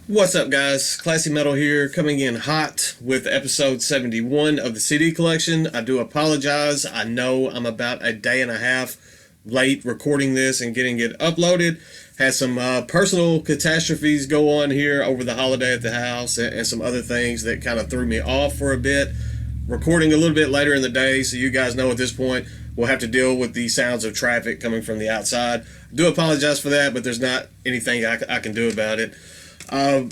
What's up, guys? Classy Metal here, coming in hot with episode 71 of the CD collection. I do apologize. I know I'm about a day and a half late recording this and getting it uploaded. Had some personal catastrophes go on here over the holiday at the house and some other things that kind of threw me off for a bit. Recording a little bit later in the day, so you guys know at this point we'll have to deal with the sounds of traffic coming from the outside. I do apologize for that, but there's not anything I can do about it.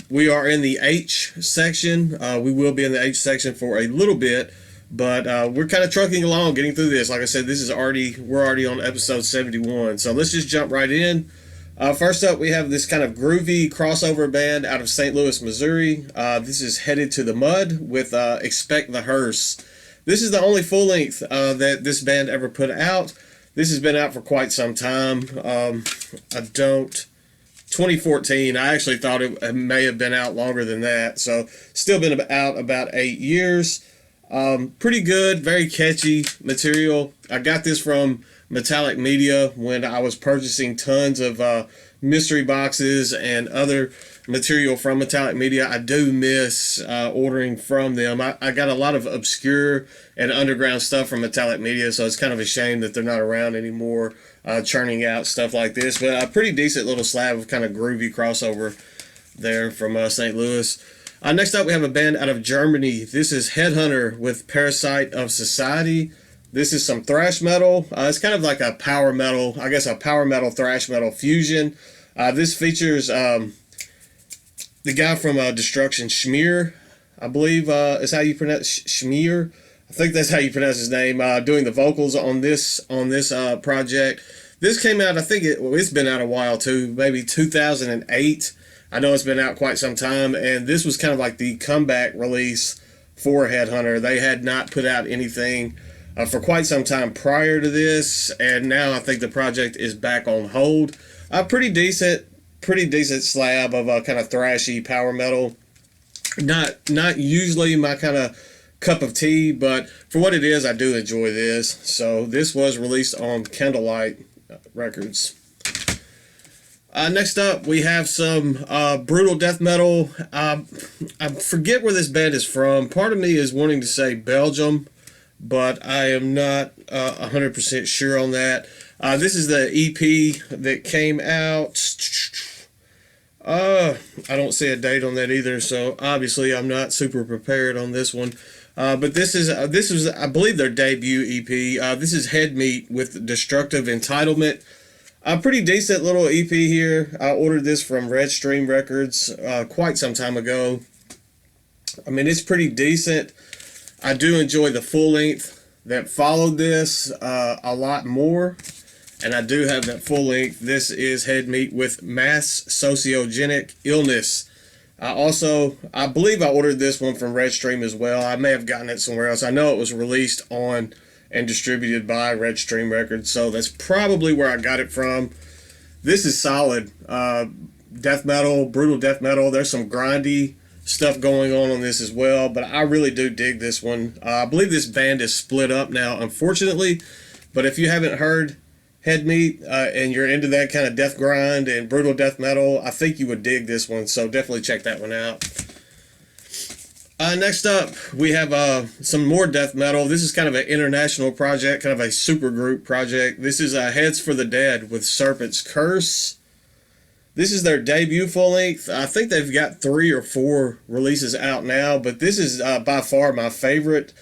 We are in the H section. We will be in the H section for a little bit, but we're kind of trucking along, getting through this. Like I said, we're already on episode 71. So let's just jump right in. First up, we have this kind of groovy crossover band out of St. Louis, Missouri. This is Headed to the Mud with Expect the Hearse. This is the only full length that this band ever put out. This has been out for quite some time. 2014. I actually thought it may have been out longer than that. So still been out about 8 years. Pretty good, very catchy material. I got this from Metallic Media when I was purchasing tons of mystery boxes and other material from Metallic Media. I do miss ordering from them. I got a lot of obscure and underground stuff from Metallic Media, so it's kind of a shame that they're not around anymore churning out stuff like this. But a pretty decent little slab of kind of groovy crossover there from St. Louis. Next up, we have a band out of Germany. This is Headhunter with Parasite of Society. This is some thrash metal. It's kind of like a power metal, I guess a power metal, thrash metal fusion. This features the guy from Destruction, Schmier, I believe is how you pronounce Schmier. I think that's how you pronounce his name. Doing the vocals on this project. This came out, I think it's been out a while too, maybe 2008. I know it's been out quite some time, and this was kind of like the comeback release for Headhunter. They had not put out anything for quite some time prior to this, and now I think the project is back on hold. Pretty decent slab of kind of thrashy power metal. Not usually my kind of cup of tea, but for what it is, I do enjoy this. So this was released on Candlelight Records. Next up, we have some brutal death metal. I forget where this band is from. Part of me is wanting to say Belgium, but I am not 100% sure on that. This is the EP that came out. I don't see a date on that either, so obviously I'm not super prepared on this one. But this is I believe their debut EP. This is Head Meat with Destructive Entitlement. A pretty decent little EP here. I ordered this from Redstream Records quite some time ago. I mean, it's pretty decent. I do enjoy the full length that followed this a lot more. And I do have that full length. This is Head Meat with Mass Sociogenic Illness. I believe I ordered this one from Redstream as well. I may have gotten it somewhere else. I know it was released on and distributed by Redstream Records, so that's probably where I got it from. This is solid. Death metal, brutal death metal. There's some grindy stuff going on this as well, but I really do dig this one. I believe this band is split up now, unfortunately, but if you haven't heard Head Meat and you're into that kind of death grind and brutal death metal, I think you would dig this one, so definitely check that one out. Next up, we have some more death metal. This is kind of an international project, kind of a super group project. This is Heads for the Dead with Serpent's Curse. This is their debut full length. I think they've got 3 or 4 releases out now, but this is by far my favorite.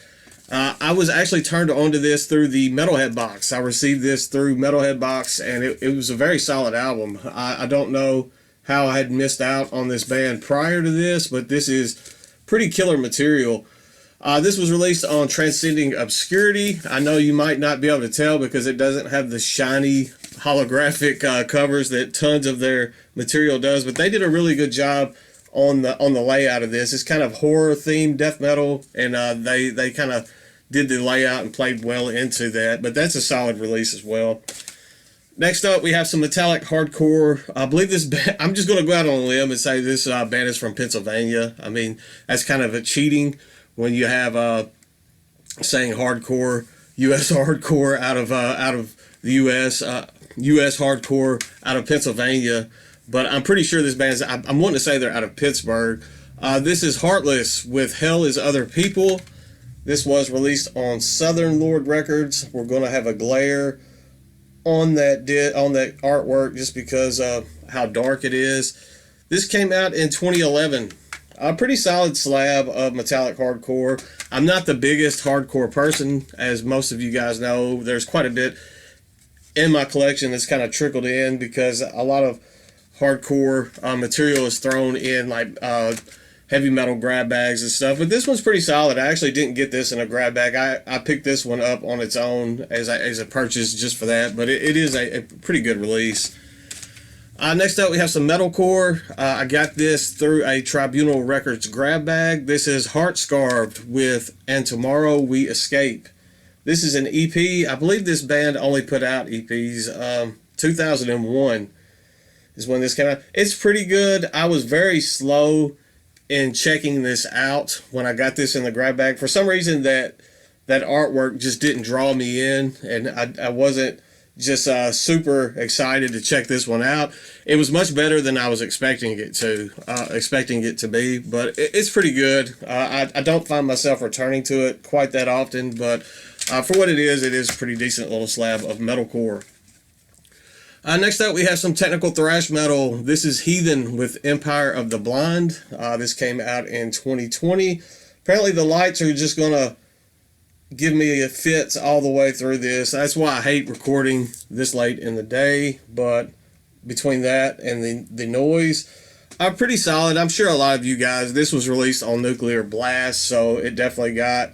I was actually turned on to this through the Metalhead box. I received this through Metalhead box, and it was a very solid album. I don't know how I had missed out on this band prior to this, but this is pretty killer material. This was released on Transcending Obscurity. I know you might not be able to tell because it doesn't have the shiny holographic covers that tons of their material does, but they did a really good job on the layout of this. It's kind of horror themed death metal, and they kind of did the layout and played well into that, but that's a solid release as well. Next up, we have some metallic hardcore. I believe this band, I'm just going to go out on a limb and say this band is from Pennsylvania. I mean, that's kind of a cheating when you have saying hardcore, U.S. hardcore out of the U.S. U.S. hardcore out of Pennsylvania. but I'm pretty sure this band's, I'm wanting to say they're out of Pittsburgh. This is Heartless with Hell Is Other People. This was released on Southern Lord Records. We're going to have a glare on that artwork just because of how dark it is. This came out in 2011. A pretty solid slab of metallic hardcore. I'm not the biggest hardcore person, as most of you guys know. There's quite a bit in my collection that's kind of trickled in because a lot of hardcore material is thrown in, like heavy metal grab bags and stuff. But this one's pretty solid. I actually didn't get this in a grab bag. I picked this one up on its own as a purchase just for that. But it is a pretty good release. Next up, we have some metalcore. I got this through a Tribunal Records grab bag. This is Heart Scarved with And Tomorrow We Escape. This is an EP. I believe this band only put out EPs. 2001 is when this came out. It's pretty good. I was very slow in checking this out when I got this in the grab bag. For some reason, that artwork just didn't draw me in, and I wasn't just super excited to check this one out. It was much better than I was expecting it to be, but it's pretty good. I don't find myself returning to it quite that often, but for what it is a pretty decent little slab of metalcore. Next up, we have some technical thrash metal. This is Heathen with Empire of the Blind. This came out in 2020. Apparently the lights are just going to give me a fits all the way through this. That's why I hate recording this late in the day, but between that and the noise, I'm pretty solid. I'm sure a lot of you guys, this was released on Nuclear Blast, so it definitely got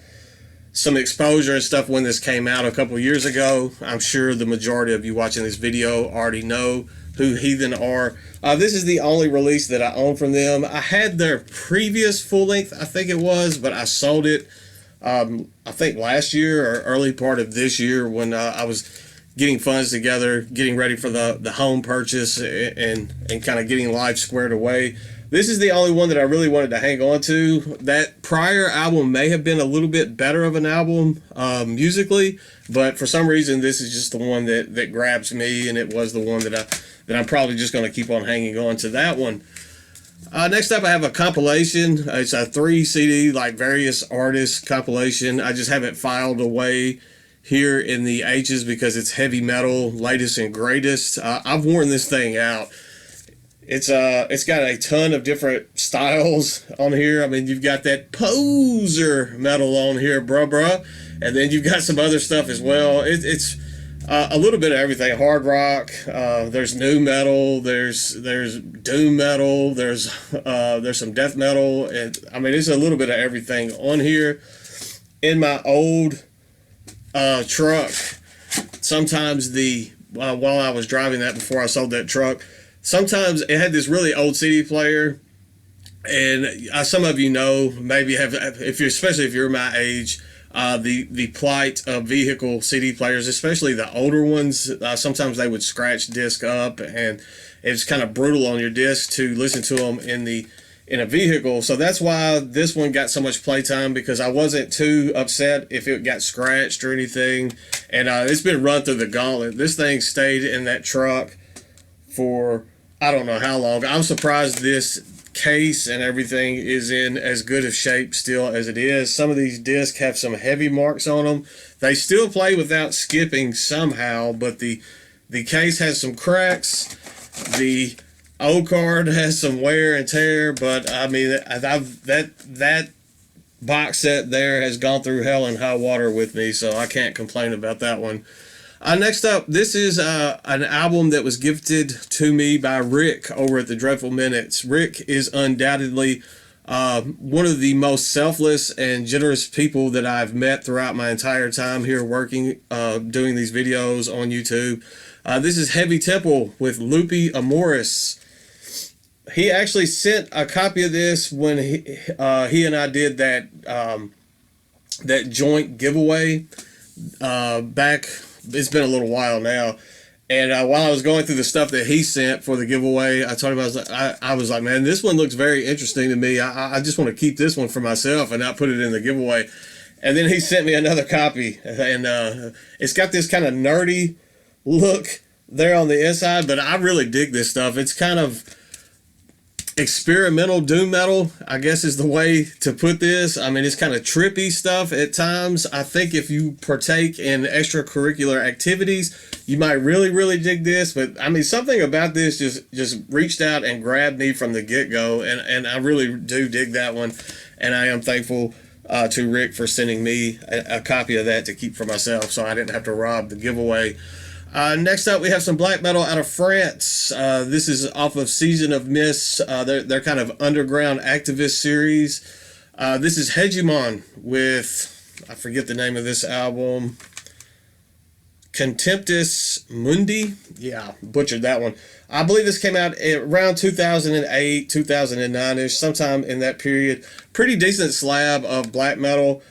some exposure and stuff when this came out a couple years ago. I'm sure the majority of you watching this video already know who Heathen are. This is the only release that I own from them. I had their previous full length, I think it was, but I sold it I think last year or early part of this year when I was getting funds together, getting ready for the home purchase and kind of getting life squared away. This is the only one that I really wanted to hang on to. That prior album may have been a little bit better of an album musically, but for some reason this is just the one that grabs me, and it was the one that I'm probably just going to keep on hanging on to that one. Next up, I have a compilation. It's a 3 CD, like various artists compilation. I just have it filed away here in the H's because it's heavy metal, latest and greatest. I've worn this thing out. It's got a ton of different styles on here. I mean, you've got that poser metal on here, bruh, and then you've got some other stuff as well. It's a little bit of everything. Hard rock. There's new metal. There's doom metal. There's some death metal, and I mean it's a little bit of everything on here. In my old truck, sometimes while I was driving that before I sold that truck, sometimes it had this really old CD player, and some of you know maybe have especially if you're my age. The plight of vehicle CD players, especially the older ones, sometimes they would scratch disc up, and it's kind of brutal on your disc to listen to them in a vehicle. So that's why this one got so much playtime, because I wasn't too upset if it got scratched or anything. And it's been run through the gauntlet. This thing stayed in that truck for I don't know how long. I'm surprised this case and everything is in as good of shape still as it is. Some of these discs have some heavy marks on them. They still play without skipping somehow, but the case has some cracks. The O card has some wear and tear, but I mean that box set there has gone through hell and high water with me, so I can't complain about that one. Next up, this is an album that was gifted to me by Rick over at the Dreadful Minutes. Rick is undoubtedly one of the most selfless and generous people that I've met throughout my entire time here working, doing these videos on YouTube. This is Heavy Temple with Loopy Amoris. He actually sent a copy of this when he and I did that joint giveaway back. It's been a little while now, and while I was going through the stuff that he sent for the giveaway, I told him I was like, man, this one looks very interesting to me. I just want to keep this one for myself and not put it in the giveaway. And then he sent me another copy, and it's got this kind of nerdy look there on the inside, but I really dig this stuff. It's kind of experimental doom metal, I guess is the way to put this. I mean, it's kind of trippy stuff at times. I think if you partake in extracurricular activities, you might really dig this. But I mean, something about this just reached out and grabbed me from the get-go, and I really do dig that one. And I am thankful to Rick for sending me a copy of that to keep for myself, so I didn't have to rob the giveaway. Next up, we have some black metal out of France. This is off of Season of Mist. They're kind of underground activist series. This is Hegemon with, I forget the name of this album, Contemptus Mundi. Yeah, butchered that one. I believe this came out around 2008, 2009-ish, sometime in that period. Pretty decent slab of black metal.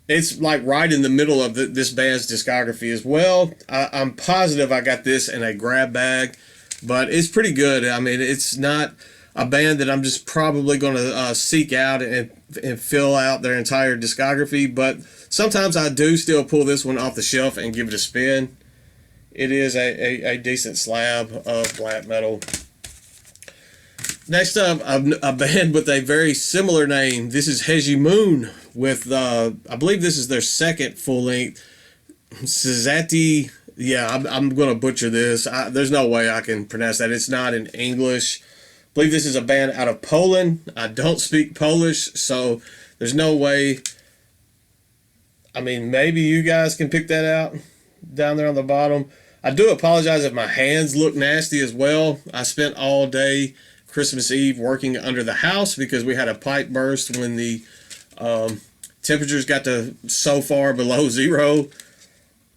It's like right in the middle of this band's discography as well. I'm positive I got this in a grab bag, but it's pretty good. I mean, it's not a band that I'm just probably going to seek out and fill out their entire discography, but sometimes I do still pull this one off the shelf and give it a spin. It is a decent slab of black metal. Next up, a band with a very similar name. This is Hegemon with, I believe this is their second full-length, Szati. Yeah, I'm going to butcher this. There's no way I can pronounce that. It's not in English. I believe this is a band out of Poland. I don't speak Polish, so there's no way. I mean, maybe you guys can pick that out down there on the bottom. I do apologize if my hands look nasty as well. I spent all day Christmas Eve working under the house because we had a pipe burst when the temperatures got to so far below zero,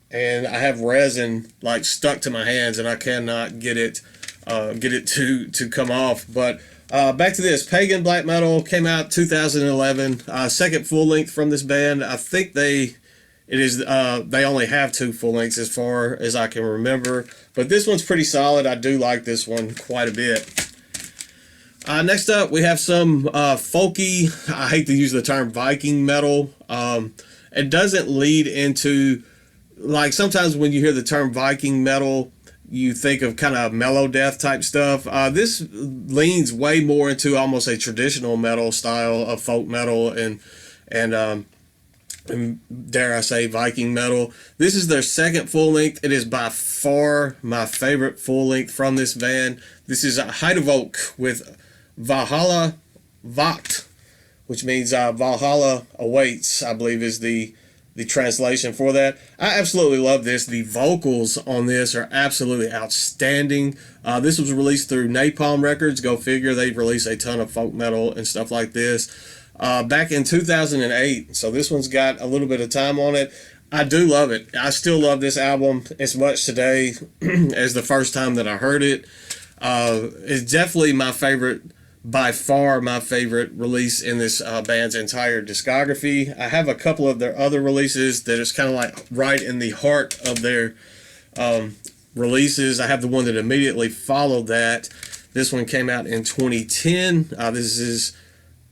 and I have resin like stuck to my hands and I cannot get it to come off. But back to this, Pagan Black Metal came out 2011, second full length from this band. I think they only have two full lengths as far as I can remember, but this one's pretty solid. I do like this one quite a bit. Next up, we have some folky, I hate to use the term Viking metal. It doesn't lead into, like, sometimes when you hear the term Viking metal, you think of kind of mellow death type stuff. This leans way more into almost a traditional metal style of folk metal and dare I say Viking metal. This is their second full length. It is by far my favorite full length from this band. This is Heidevolk with Valhalla Vakt, which means Valhalla awaits, I believe is the translation for that. I absolutely love this. The vocals on this are absolutely outstanding. This was released through Napalm Records. Go figure, they release a ton of folk metal and stuff like this. Back in 2008, so this one's got a little bit of time on it. I do love it. I still love this album as much today as the first time that I heard it. It's definitely my favorite, by far my favorite release in this band's entire discography. I have a couple of their other releases that is kind of like right in the heart of their releases. I have the one that immediately followed that. This one came out in 2010. This is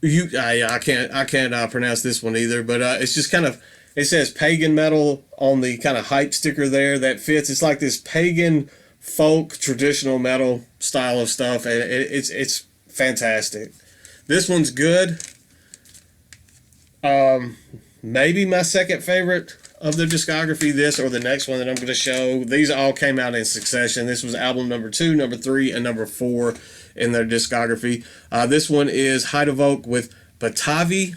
I can't pronounce this one either, but it's just kind of, it says pagan metal on the kind of hype sticker there. That fits. It's like this pagan folk traditional metal style of stuff, and it's fantastic. This one's good. Maybe my second favorite of the discography, this or the next one that I'm going to show. These all came out in succession. This was album number 2, number 3, and number 4 in their discography. This one is Heidevolk with Batavi,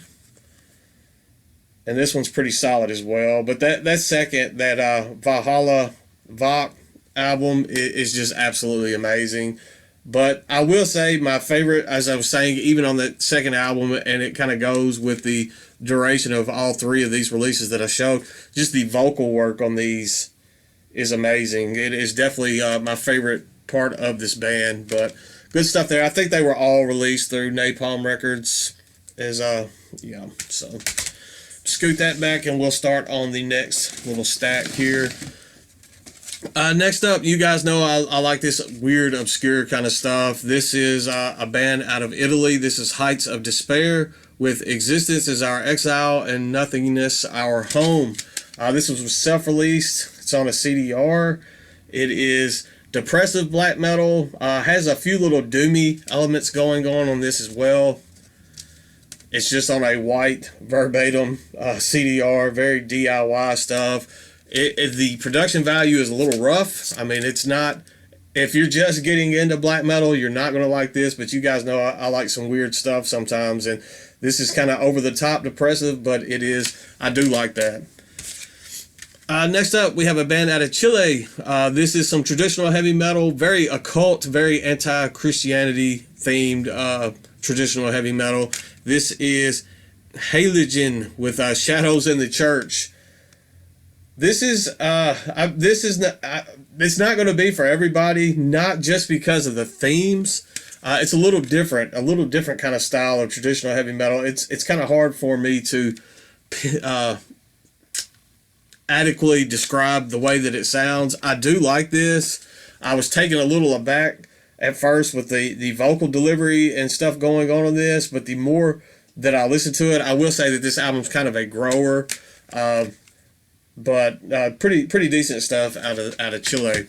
and this one's pretty solid as well. But that second, that Valhalla Vakt album is just absolutely amazing. But I will say my favorite, as I was saying, even on the second album, and it kind of goes with the duration of all three of these releases that I showed, just the vocal work on these is amazing. It is definitely my favorite part of this band, but good stuff there. I think they were all released through Napalm Records. Yeah, so scoot that back and we'll start on the next little stack here. Next up, you guys know I like this weird, obscure kind of stuff. This is a band out of Italy. This is Heights of Despair with Existence is Our Exile and Nothingness Our Home. This was self-released. It's on a CDR. It is depressive black metal. Has a few little doomy elements going on this as well. It's just on a white verbatim CDR, very DIY stuff. The production value is a little rough. I mean, it's not, if you're just getting into black metal, you're not going to like this, but you guys know I like some weird stuff sometimes, and this is kind of over the top depressive, but I do like that. Next up, we have a band out of Chile. This is some traditional heavy metal, very occult, very anti-Christianity themed traditional heavy metal. This is Haligen with Shadows in the Church. It's not going to be for everybody, not just because of the themes. It's a little different kind of style of traditional heavy metal. It's kind of hard for me to adequately describe the way that it sounds. I do like this. I was taken a little aback at first with the vocal delivery and stuff going on this, but the more that I listen to it, I will say that this album's kind of a grower, but pretty decent stuff out of Chile.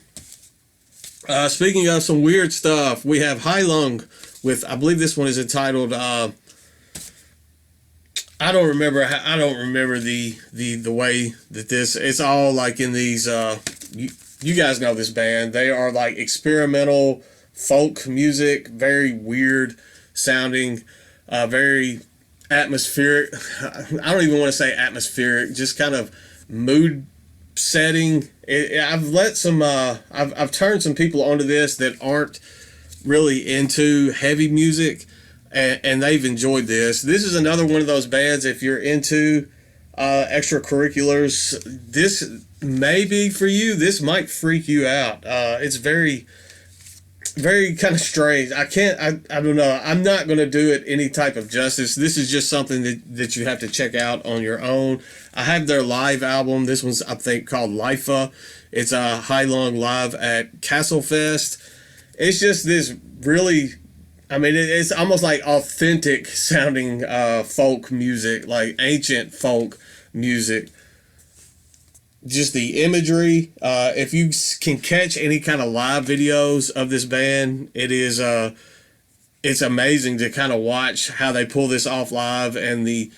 Speaking of some weird stuff, we have Hai Lung with, I believe this one is entitled I don't remember the way that this, it's all like in these you guys know this band. They are like experimental folk music, very weird sounding, very atmospheric. I don't even want to say atmospheric, just kind of mood setting. I've turned some people onto this that aren't really into heavy music, and they've enjoyed this. This is another one of those bands, if you're into extracurriculars, this may be for you. This might freak you out. It's very, very kind of strange. I don't know. I'm not going to do it any type of justice. This is just something that you have to check out on your own. I have their live album. This one's, I think, called Lifa. It's a Hai Lung live at Castlefest. It's just this really, I mean, it's almost like authentic sounding folk music, like ancient folk music. Just the imagery. If you can catch any kind of live videos of this band, it's amazing to kind of watch how they pull this off live, and the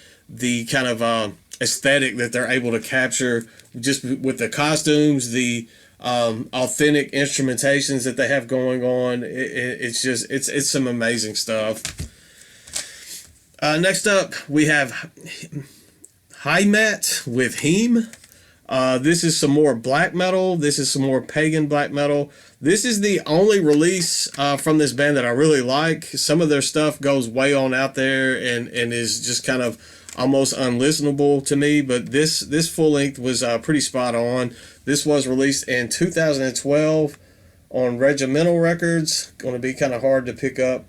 kind of aesthetic that they're able to capture just with the costumes, the authentic instrumentations that they have going on. It's some amazing stuff. Next up, we have Heimat with Heme. This is some more black metal. This is some more pagan black metal. This is the only release from this band that I really like. Some of their stuff goes way on out there and is just kind of almost unlistenable to me, but this full length was pretty spot on. This was released in 2012 on Regimental Records. Going to be kind of hard to pick up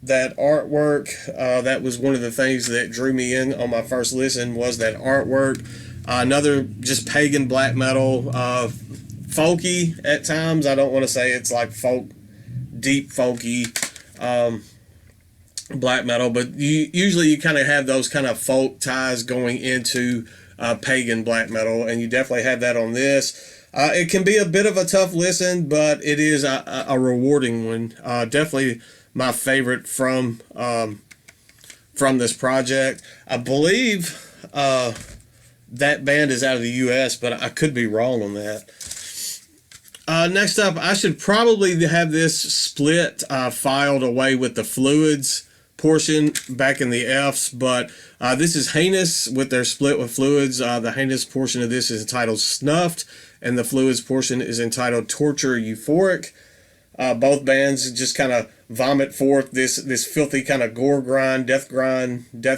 that artwork. That was one of the things that drew me in on my first listen, was that artwork. Another just pagan black metal, folky at times. I don't want to say it's like folk, deep folky black metal, but usually you kind of have those kind of folk ties going into pagan black metal, and you definitely have that on this. It can be a bit of a tough listen, but it is a rewarding one. Definitely my favorite from this project. I believe that band is out of the U.S., but I could be wrong on that. Next up, I should probably have this split filed away with the Fluids portion back in the Fs, but this is Heinous with their split with Fluids. The Heinous portion of this is entitled Snuffed, and the Fluids portion is entitled Torture Euphoric. Both bands just kind of vomit forth this filthy kind of gore grind, death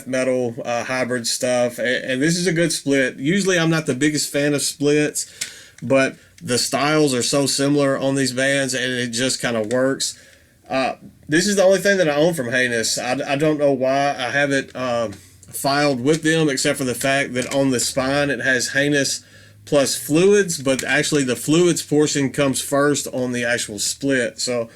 metal hybrid stuff, and this is a good split. Usually I'm not the biggest fan of splits, but the styles are so similar on these bands, and it just kind of works. This is the only thing that I own from Heinous. I don't know why I have it filed with them, except for the fact that on the spine it has Heinous plus Fluids, but actually the Fluids portion comes first on the actual split. So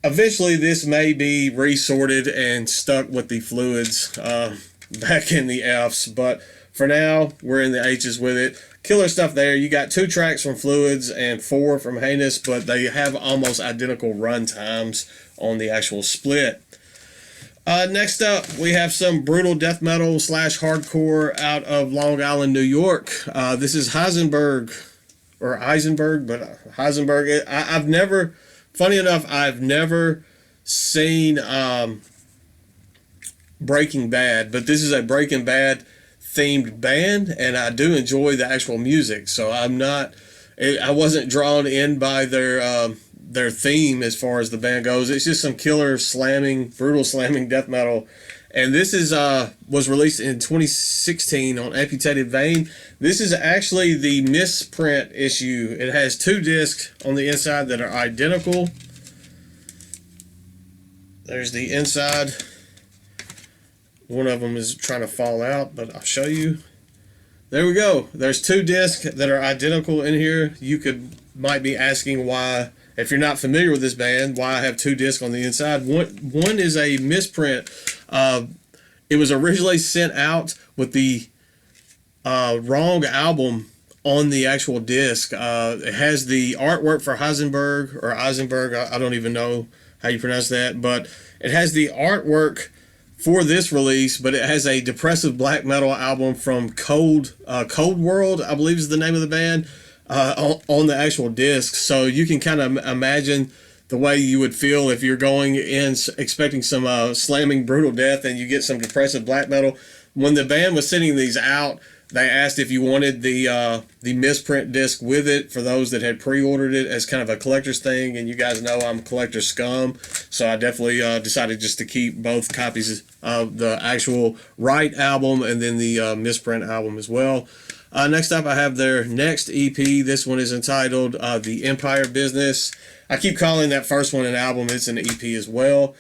eventually this may be resorted and stuck with the Fluids back in the Fs, but for now we're in the H's with it. killer stuff there. You got 2 tracks from Fluids and 4 from Heinous, but they have almost identical run times on the actual split. Next up, we have some brutal death metal / hardcore out of Long Island, New York. This is Heisenberg, but Heisenberg. I've never, funny enough, I've never seen Breaking Bad, but this is a Breaking Bad themed band, and I do enjoy the actual music. So I wasn't drawn in by their theme as far as the band goes. It's just some killer brutal slamming death metal. And this is was released in 2016 on Amputated Vein. This is actually the misprint issue. It has 2 discs on the inside that are identical. There's the inside. One of them is trying to fall out, but I'll show you. There we go. There's 2 discs that are identical in here. You might be asking why, if you're not familiar with this band, why I have 2 discs on the inside. One is a misprint. It was originally sent out with the wrong album on the actual disc. It has the artwork for Eisenberg. I don't even know how you pronounce that, but it has the artwork for this release, but it has a depressive black metal album from Cold World, I believe is the name of the band, on the actual disc. So you can kind of imagine the way you would feel if you're going in expecting some slamming brutal death and you get some depressive black metal. When the band was sending these out, they asked if you wanted the misprint disc with it for those that had pre-ordered it as kind of a collector's thing. And you guys know I'm collector scum, so I definitely decided just to keep both copies of the actual Right album and then the misprint album as well. Next up, I have their next EP. This one is entitled The Empire Business. I keep calling that first one an album. It's an EP as well.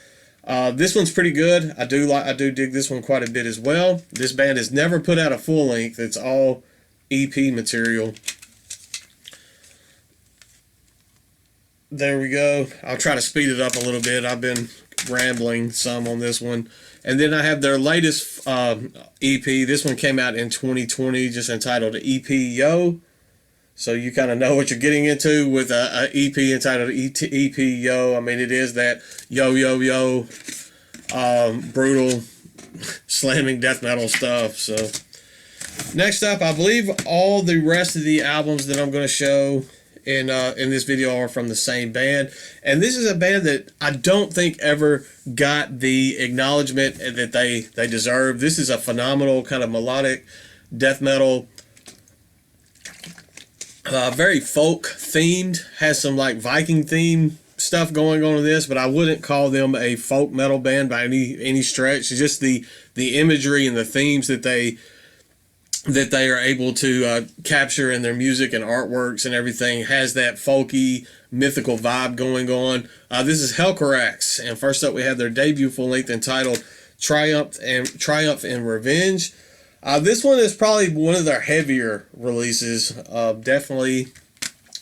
This one's pretty good. I do dig this one quite a bit as well. This band has never put out a full length. It's all EP material. There we go. I'll try to speed it up a little bit. I've been rambling some on this one. And then I have their latest EP. This one came out in 2020, just entitled EP Yo. So you kind of know what you're getting into with a EP entitled EP Yo. I mean, it is that yo, yo, yo, brutal, slamming death metal stuff. So next up, I believe all the rest of the albums that I'm going to show in this video are from the same band. And this is a band that I don't think ever got the acknowledgement that they deserve. This is a phenomenal kind of melodic death metal. Very folk themed, has some like Viking theme stuff going on in this, but I wouldn't call them a folk metal band by any stretch. It's just the imagery and the themes that they are able to capture in their music and artworks and everything has that folky mythical vibe going on. This is Hellcorax, and first up we have their debut full length entitled Triumph and Revenge. This one is probably one of their heavier releases. Definitely,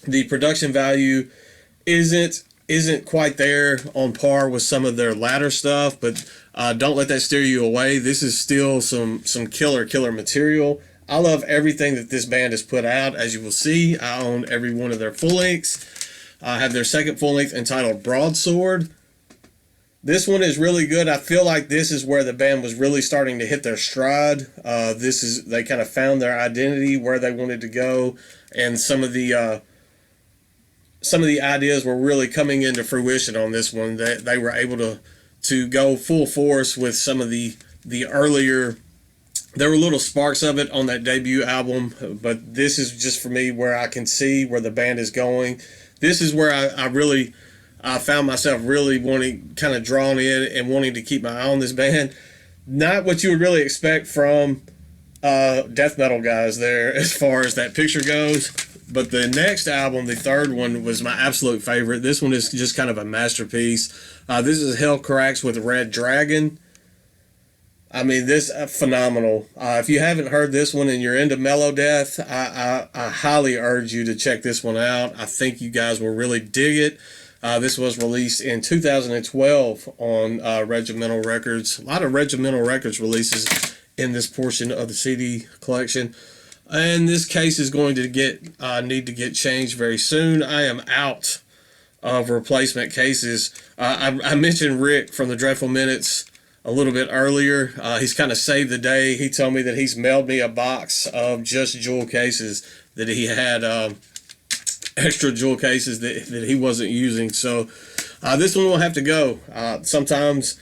the production value isn't quite there on par with some of their latter stuff, but don't let that steer you away. This is still some killer material. I love everything that this band has put out. As you will see, I own every one of their full lengths. I have their second full length entitled Broadsword. This one is really good. I feel like this is where the band was really starting to hit their stride. They kind of found their identity, where they wanted to go, and some of the ideas were really coming into fruition on this one. They were able to go full force with some of the earlier. There were little sparks of it on that debut album, but this is just for me where I can see where the band is going. This is where I found myself really kind of drawn in and wanting to keep my eye on this band. Not what you would really expect from death metal guys there as far as that picture goes. But the next album, the third one, was my absolute favorite. This one is just kind of a masterpiece. This is Hellcorax with Red Dragon. I mean, this phenomenal. If you haven't heard this one and you're into mellow death, I highly urge you to check this one out. I think you guys will really dig it. This was released in 2012 on Regimental Records. A lot of Regimental Records releases in this portion of the CD collection. And this case is going to need to get changed very soon. I am out of replacement cases. I mentioned Rick from the Dreadful Minutes a little bit earlier. He's kind of saved the day. He told me that he's mailed me a box of just jewel cases, that he had extra jewel cases that he wasn't using. So this one will have to go. Sometimes,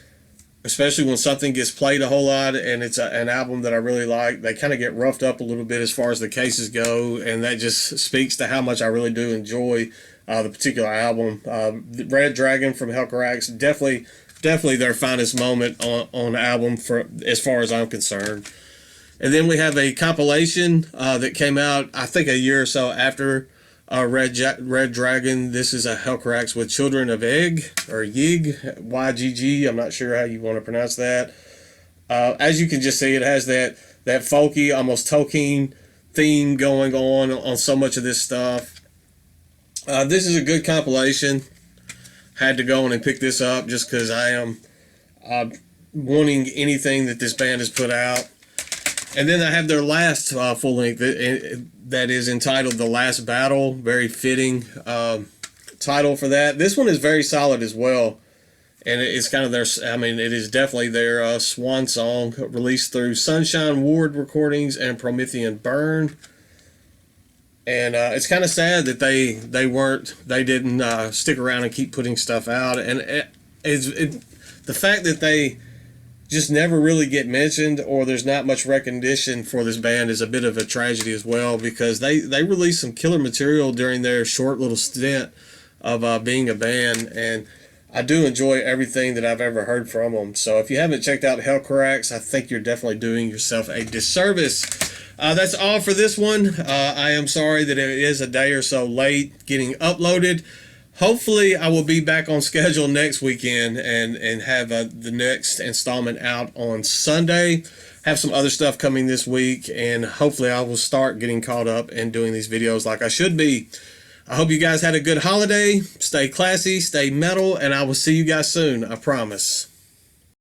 especially when something gets played a whole lot and it's an album that I really like, they kind of get roughed up a little bit as far as the cases go, and that just speaks to how much I really do enjoy the particular album. Red Dragon from Hellcarax, definitely their finest moment on the album for as far as I'm concerned. And then we have a compilation that came out, I think, a year or so after Red Dragon. This is a Hellcarax with Children of Egg, or Yig, YGG. I'm not sure how you want to pronounce that. As you can just see, it has that folky, almost Tolkien theme going on so much of this stuff. This is a good compilation. Had to go in and pick this up just because I am wanting anything that this band has put out. And then I have their last full length that is entitled The Last Battle. Very fitting title for that. This one is very solid as well. And it's kind of it is definitely their swan song, released through Sunshine Ward Recordings and Promethean Burn. And it's kind of sad that they didn't stick around and keep putting stuff out. And the fact that they just never really get mentioned, or there's not much recognition for this band, is a bit of a tragedy as well, because they released some killer material during their short little stint of being a band, and I do enjoy everything that I've ever heard from them. So if you haven't checked out Hellcarax, I think you're definitely doing yourself a disservice. That's all for this one. I am sorry that it is a day or so late getting uploaded. Hopefully I will be back on schedule next weekend and have the next installment out on Sunday. Have some other stuff coming this week, and hopefully I will start getting caught up and doing these videos like I should be. I hope you guys had a good holiday. Stay classy, stay metal, and I will see you guys soon, I promise.